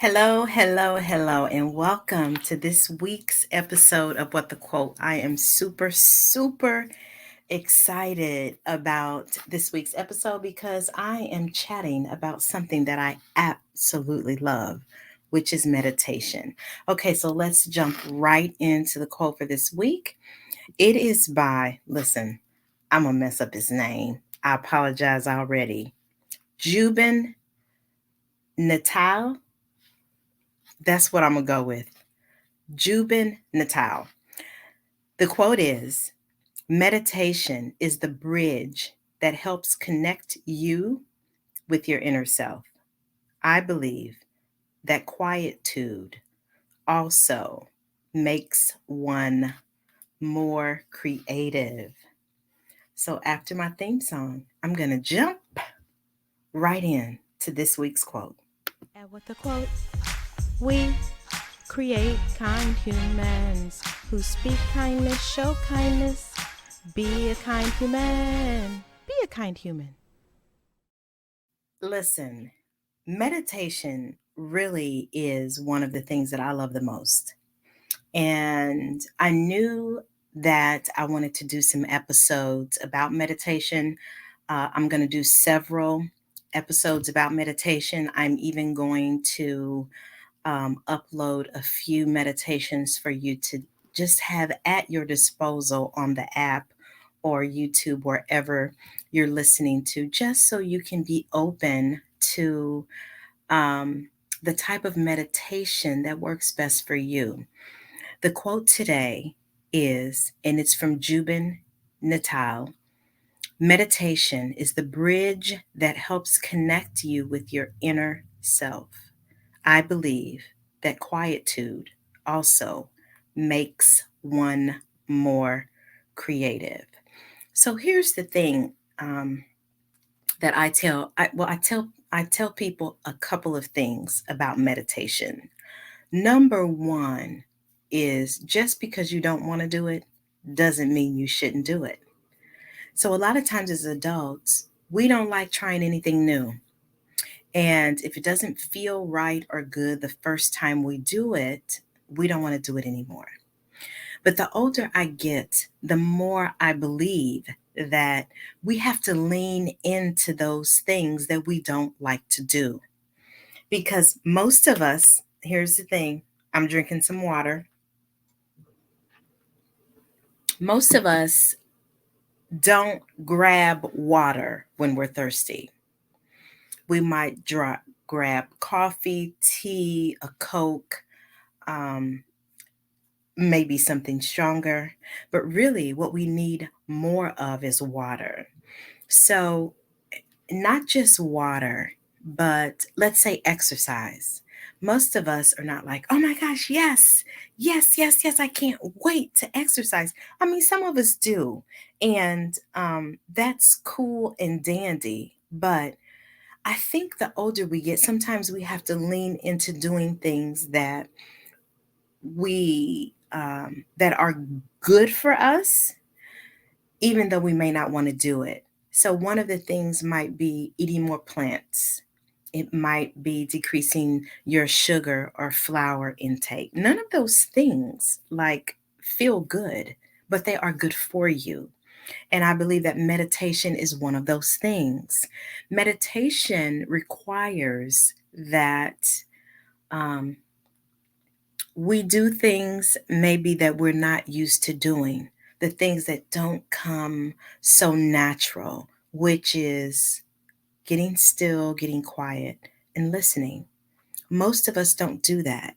Hello, hello, hello, and welcome to this week's episode of What the Quote. I am super excited about this week's episode because I am chatting about something that I absolutely love, which is meditation. Okay, so let's jump right into the quote for this week. It is by, listen, I'm going to mess up his name. I apologize already. Jubin Nautiyal. That's what I'm going to go with. Jubin Nautiyal. The quote is: meditation is the bridge that helps connect you with your inner self. I believe that quietude also makes one more creative. So, after my theme song, I'm going to jump right in to this week's quote. And with the quote, we create kind humans who speak kindness, show kindness. Be a kind human. Be a kind human. Listen, meditation really is one of the things that I love the most. And I knew that I wanted to do some episodes about meditation. I'm going to do several episodes about meditation. I'm even going to upload a few meditations for you to just have at your disposal on the app or YouTube, wherever you're listening to, just so you can be open to the type of meditation that works best for you. The quote today is, and it's from Jubin Nautiyal: meditation is the bridge that helps connect you with your inner self. I believe that quietude also makes one more creative. So here's the thing that I tell people a couple of things about meditation. Number one is, just because you don't want to do it doesn't mean you shouldn't do it. So, a lot of times as adults, we don't like trying anything new. And if it doesn't feel right or good the first time we do it, we don't want to do it anymore. But the older I get, the more I believe that we have to lean into those things that we don't like to do. Because most of us, here's the thing, I'm drinking some water. Most of us don't grab water when we're thirsty. We might grab coffee, tea, a Coke, um, maybe something stronger. But really, what we need more of is water. So, not just water, but let's say exercise. Most of us are not like, oh my gosh, yes, I can't wait to exercise. I mean, some of us do. And that's cool and dandy. But I think the older we get, sometimes we have to lean into doing things that are good for us, even though we may not want to do it. So, one of the things might be eating more plants. It might be decreasing your sugar or flour intake. None of those things like feel good, but they are good for you. And I believe that meditation is one of those things. Meditation requires that um, we do things maybe that we're not used to doing, the things that don't come so natural, which is getting still, getting quiet, and listening. Most of us don't do that.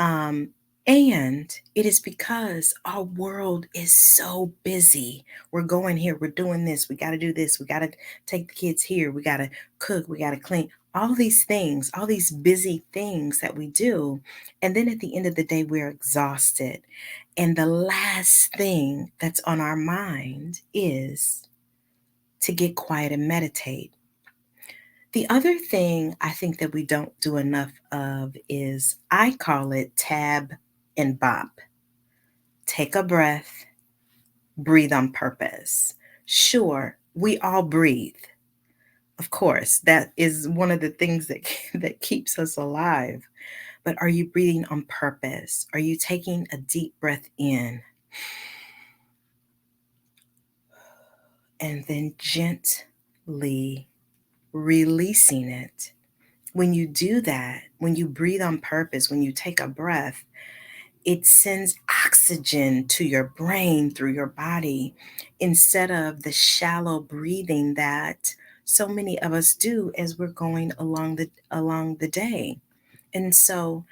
Um, and it is because our world is so busy. We're going here, we're doing this, we got to do this, we got to take the kids here, we got to cook, we got to clean. All these things, all these busy things that we do. And then at the end of the day, we're exhausted. And the last thing that's on our mind is to get quiet and meditate. The other thing I think that we don't do enough of is, I call it tab and bop. Take a breath, breathe on purpose. Sure, we all breathe, Of course, that is one of the things that that keeps us alive. But are you breathing on purpose? Are you taking a deep breath in and then gently releasing it? When you do that, when you breathe on purpose, when you take a breath, it sends oxygen to your brain through your body instead of the shallow breathing that so many of us do as we're going along the day. And so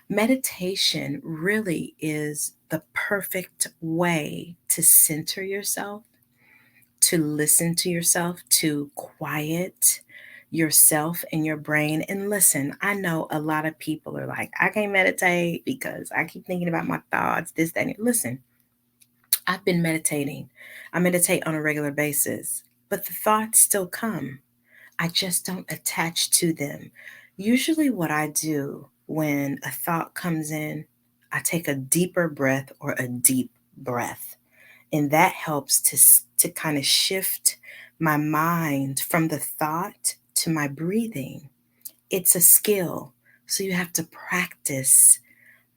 meditation really is the perfect way to center yourself, to listen to yourself, to quiet yourself and your brain. And listen, I know a lot of people are like, I can't meditate because I keep thinking about my thoughts, this, that. And listen, I've been meditating. I meditate on a regular basis, but the thoughts still come. I just don't attach to them. Usually, what I do when a thought comes in, I take a deeper breath or a deep breath. And that helps to kind of shift my mind from the thought to my breathing. It's a skill. So you have to practice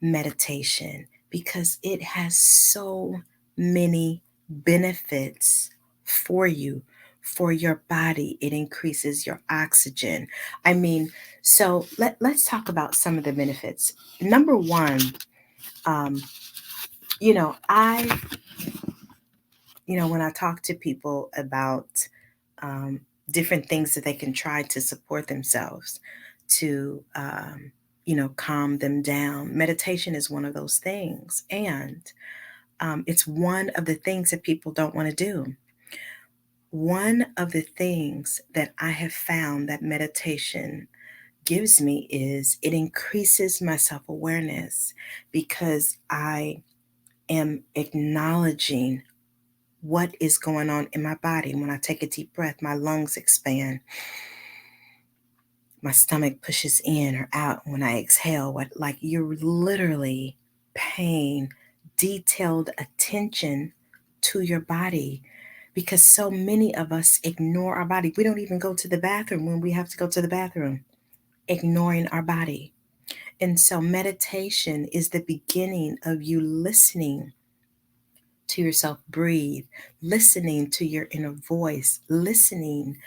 meditation because it has so many benefits for you, for your body. It increases your oxygen. I mean, so let's talk about some of the benefits. Number one, um, you know, I when I talk to people about um, different things that they can try to support themselves, to, calm them down, meditation is one of those things. And it's one of the things that people don't want to do. One of the things that I have found that meditation gives me is it increases my self awareness because I am acknowledging what is going on in my body. When I take a deep breath, my lungs expand, my stomach pushes in or out. When I exhale, like you're literally paying detailed attention to your body because so many of us ignore our body. We don't even go to the bathroom when we have to go to the bathroom, ignoring our body. And so meditation is the beginning of you listening to yourself breathe, listening to your inner voice, listening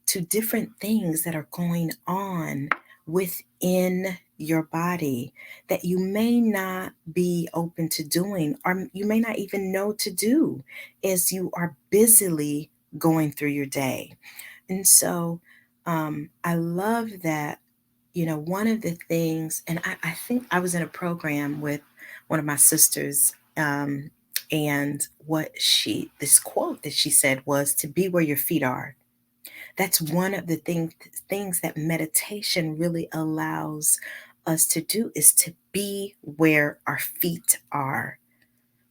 to different things that are going on within your body that you may not be open to doing, or you may not even know to do as you are busily going through your day. And so I love that, one of the things, and I think I was in a program with one of my sisters. And this quote that she said was to be where your feet are. That's one of the things that meditation really allows us to do is to be where our feet are,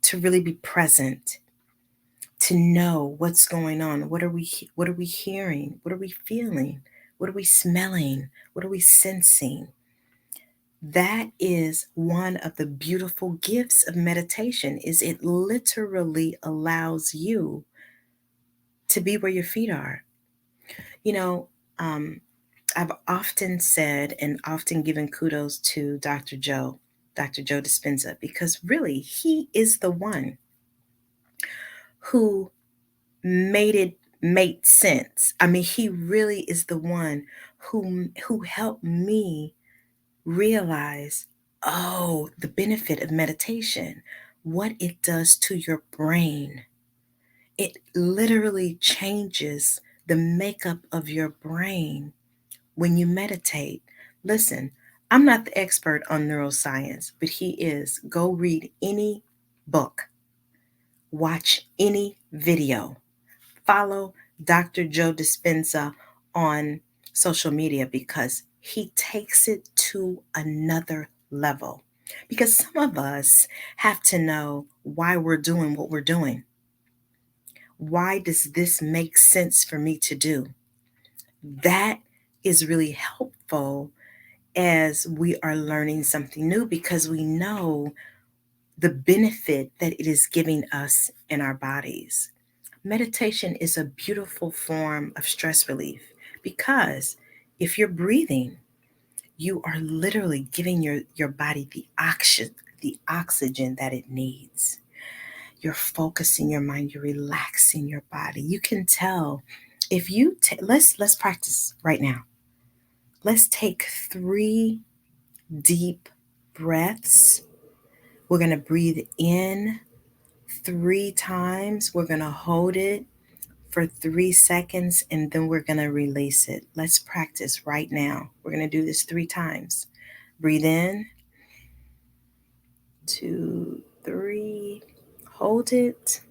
to really be present, to know what's going on. What are we hearing? What are we feeling? What are we smelling? What are we sensing? That is one of the beautiful gifts of meditation is it literally allows you to be where your feet are. You know, um, I've often said and often given kudos to Dr. Joe Dispenza, because really he is the one who made it make sense. I mean, he really is the one who helped me realize, oh, the benefit of meditation, what it does to your brain. It literally changes the makeup of your brain when you meditate. Listen, I'm not the expert on neuroscience, but he is. Go read any book, watch any video, follow Dr. Joe Dispenza on social media because he takes it to another level. Because some of us have to know why we're doing what we're doing. Why does this make sense for me to do? That is really helpful as we are learning something new because we know the benefit that it is giving us in our bodies. Meditation is a beautiful form of stress relief Because if you're breathing, you are literally giving your body the oxygen that it needs. You're focusing your mind, you're relaxing your body. You can tell if you let's practice right now. Let's take 3 deep breaths. We're going to breathe in 3 times. We're going to hold it for 3 seconds, and then we're going to release it. Let's practice right now. We're going to do this 3 times. Breathe in, 2, 3. Hold it.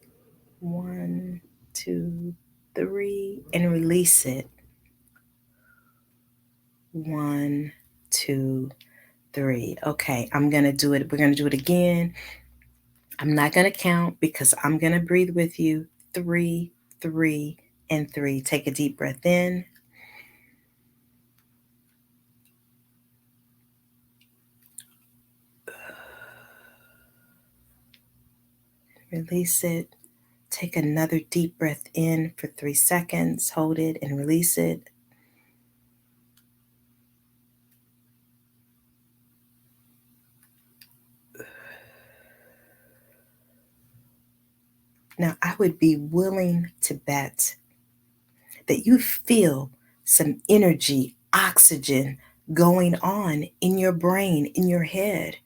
1, 2, 3, and release it. 1, 2, 3. Okay, I'm going to do it. We're going to do it again. I'm not going to count because I'm going to breathe with you. 3, 3, and 3. Take a deep breath in. Release it. Take another deep breath in for 3 seconds. Hold it and release it. Now, I would be willing to bet that you feel some energy, oxygen going on in your brain, in your head,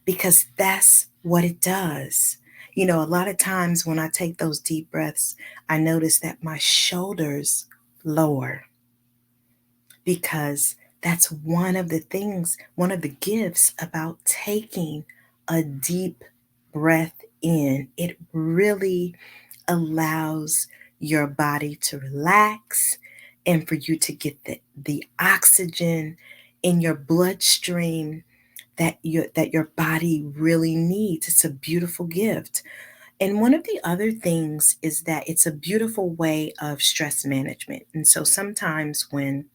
because that's what it does. You know, a lot of times when I take those deep breaths, I notice that my shoulders lower because that's one of the things, one of the gifts about taking a deep breath in. It really allows your body to relax and for you to get the oxygen in your bloodstream that your body really needs. It's a beautiful gift. And one of the other things is that it's a beautiful way of stress management. And so sometimes when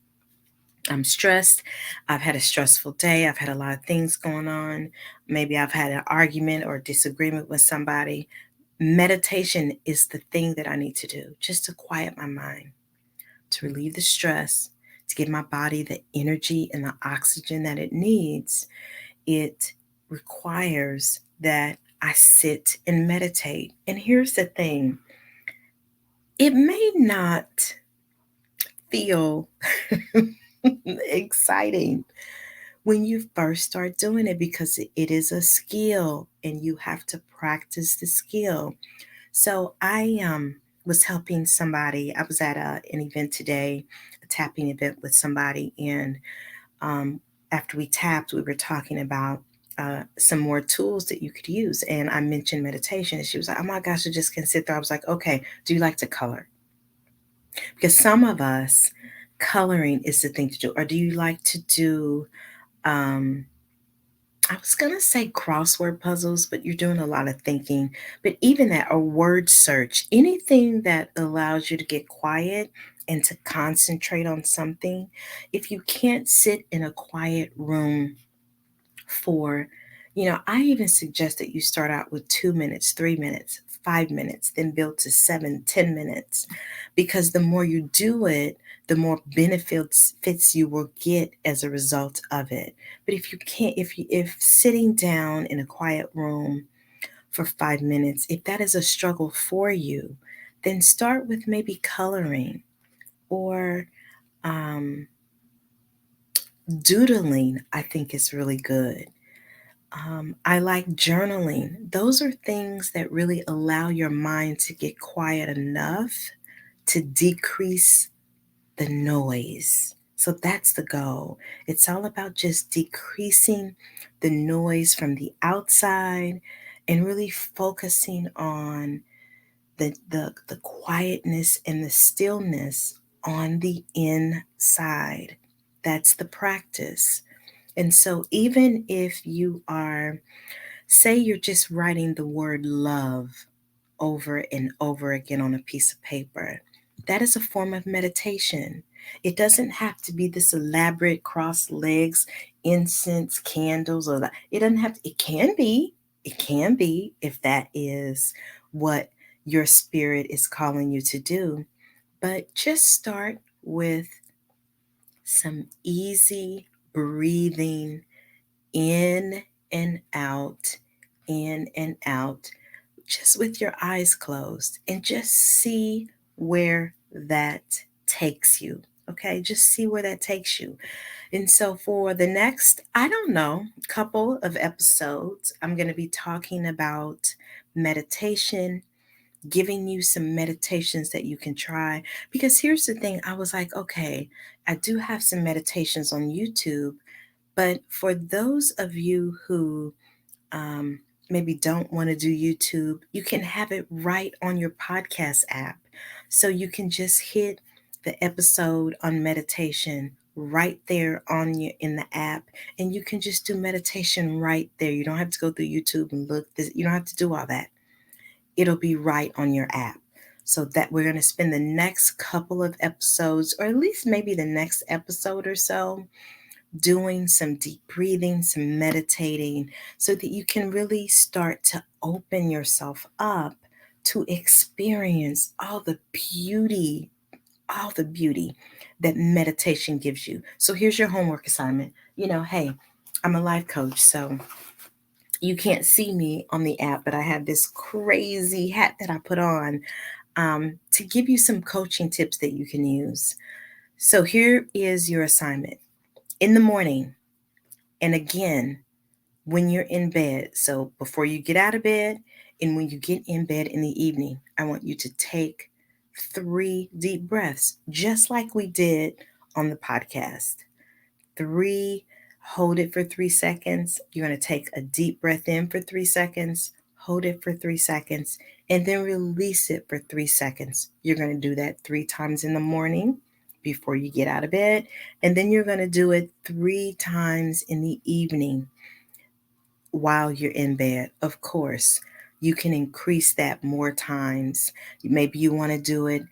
I'm stressed, I've had a stressful day, I've had a lot of things going on, maybe I've had an argument or disagreement with somebody, meditation is the thing that I need to do just to quiet my mind, to relieve the stress, to give my body the energy and the oxygen that it needs. It requires that I sit and meditate. And here's the thing, it may not feel exciting when you first start doing it because it is a skill and you have to practice the skill. So I was helping somebody. I was at an event today, a tapping event with somebody, and um, after we tapped, we were talking about some more tools that you could use. And I mentioned meditation, and she was like, "Oh my gosh, I just can sit there." I was like, "Okay, do you like to color?" Because some of us, coloring is the thing to do. Or do you like to do? Um, I was gonna say crossword puzzles, but you're doing a lot of thinking. But even that, a word search, anything that allows you to get quiet and to concentrate on something. If you can't sit in a quiet room for, I even suggest that you start out with 2 minutes, 3 minutes, 5 minutes, then build to 7, 10 minutes. Because the more you do it, the more benefits fits you will get as a result of it. But if you can't, if sitting down in a quiet room for 5 minutes, if that is a struggle for you, then start with maybe coloring or um, doodling. I think is really good. I like journaling. Those are things that really allow your mind to get quiet enough to decrease the noise. So that's the goal. It's all about just decreasing the noise from the outside and really focusing on the quietness and the stillness on the inside. That's the practice. And so, even if you are, say, you're just writing the word love over and over again on a piece of paper, that is a form of meditation. It doesn't have to be this elaborate cross legs, incense, candles, or that. It doesn't have to, it can be if that is what your spirit is calling you to do. But just start with some easy breathing in and out, in and out, just with your eyes closed, and just see where that takes you. Okay, just see where that takes you. And so, for the next, I don't know, couple of episodes, I'm going to be talking about meditation, giving you some meditations that you can try. Because here's the thing, I was like, okay, I do have some meditations on YouTube, but for those of you who um, maybe don't want to do YouTube, you can have it right on your podcast app. So you can just hit the episode on meditation right there on your in the app, and you can just do meditation right there. You don't have to go through YouTube and look this, you don't have to do all that. It'll be right on your app. So that we're going to spend the next couple of episodes, or at least maybe the next episode or so, doing some deep breathing, some meditating, so that you can really start to open yourself up to experience all the beauty that meditation gives you. So here's your homework assignment. Hey, I'm a life coach, so you can't see me on the app, but I have this crazy hat that I put on to give you some coaching tips that you can use. So here is your assignment. In the morning, and again, when you're in bed, so before you get out of bed and when you get in bed in the evening, I want you to take 3 deep breaths, just like we did on the podcast. 3, hold it for 3 seconds. You're going to take a deep breath in for 3 seconds, hold it for 3 seconds, and then release it for 3 seconds. You're going to do that 3 times in the morning before you get out of bed, and then you're going to do it 3 times in the evening while you're in bed. Of course, you can increase that more times. Maybe you want to do it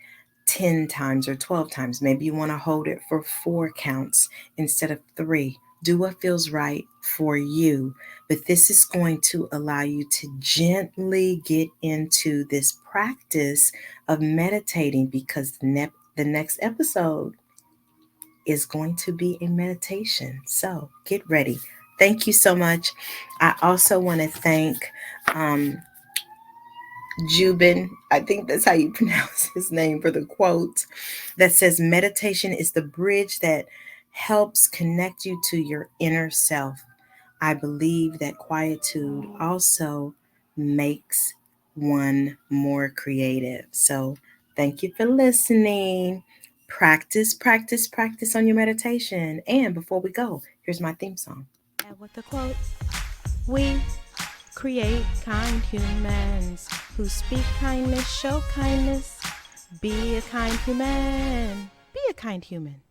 10 times or 12 times. Maybe you want to hold it for 4 counts instead of 3. Do what feels right for you. But this is going to allow you to gently get into this practice of meditating, because the next episode is going to be a meditation. So get ready. Thank you so much. I also want to thank Jubin, I think that's how you pronounce his name, for the quote that says, meditation is the bridge that helps connect you to your inner self. I believe that quietude also makes one more creative. So thank you for listening. Practice, practice, practice on your meditation. And before we go, here's my theme song. And with the quote, we create kind humans who speak kindness, show kindness. Be a kind human. Be a kind human.